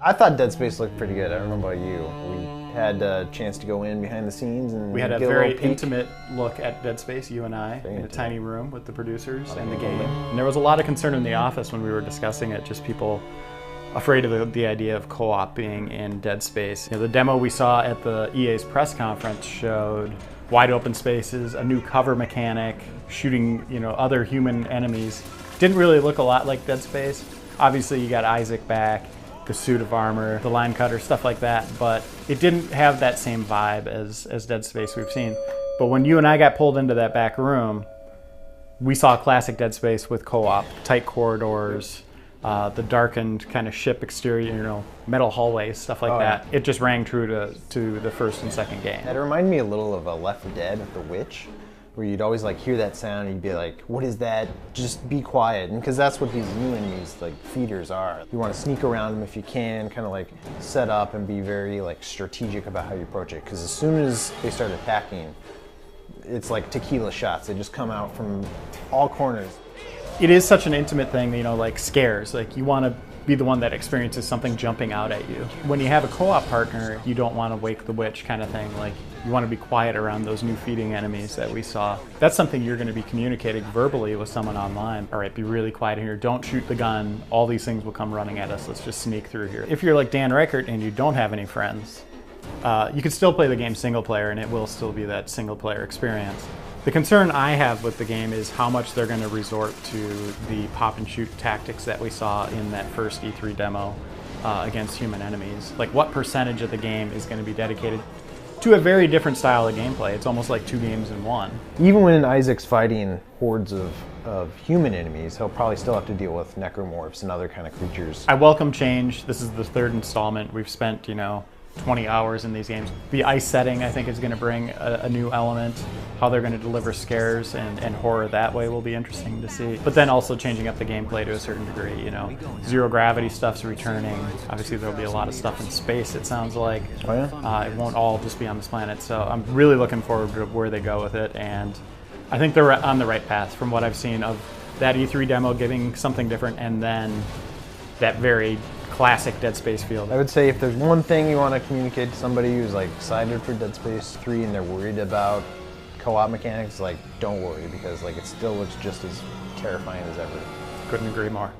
I thought Dead Space looked pretty good. I don't know about you. We had a chance to go in behind the scenes and we had a get very little peek. intimate look at Dead Space, you and I, in a tiny room with the producers and the game. intimate. And there was a lot of concern in the office when we were discussing it, just people afraid of the idea of co-op being in Dead Space. You know, the demo we saw at the EA's press conference showed wide open spaces, a new cover mechanic, shooting, you know, other human enemies. Didn't really look a lot like Dead Space. Obviously you got Isaac back, the suit of armor, the line cutter, stuff like that, but it didn't have that same vibe as Dead Space we've seen. But when you and I got pulled into that back room, we saw classic Dead Space with co-op, tight corridors, the darkened kind of ship exterior, you know, metal hallways, stuff like that. It just rang true to the first and second game. It reminded me a little of a Left 4 Dead with the witch, where you'd always like hear that sound and you'd be like, what is that? Just be quiet. And because that's what these new enemies, like feeders, are. You want to sneak around them if you can, kind of like set up and be very like strategic about how you approach it. Because as soon as they start attacking, it's like tequila shots. They just come out from all corners. It is such an intimate thing, you know, like scares. Like you want to be the one that experiences something jumping out at you. When you have a co-op partner, you don't want to wake the witch kind of thing. Like you want to be quiet around those new feeding enemies that we saw. That's something you're going to be communicating verbally with someone online. All right, be really quiet in here. Don't shoot the gun. All these things will come running at us. Let's just sneak through here. If you're like Dan Reichert and you don't have any friends, you can still play the game single player and it will still be that single player experience. The concern I have with the game is how much they're going to resort to the pop and shoot tactics that we saw in that first E3 demo against human enemies. Like what percentage of the game is going to be dedicated to a very different style of gameplay. It's almost like two games in one. Even when Isaac's fighting hordes of human enemies, he'll probably still have to deal with necromorphs and other kind of creatures. I welcome change. This is the third installment. We've spent, you know, 20 hours in these games. The ice setting, I think, is going to bring a new element. How they're going to deliver scares and horror that way will be interesting to see. But then also changing up the gameplay to a certain degree, you know. Zero gravity stuff's returning. Obviously there'll be a lot of stuff in space, it sounds like. Oh yeah? It won't all just be on this planet. So I'm really looking forward to where they go with it. And I think they're on the right path from what I've seen of that E3 demo giving something different and then that very classic Dead Space feel. I would say if there's one thing you want to communicate to somebody who's like excited for Dead Space 3 and they're worried about co-op mechanics, like don't worry, because like it still looks just as terrifying as ever. Couldn't agree more.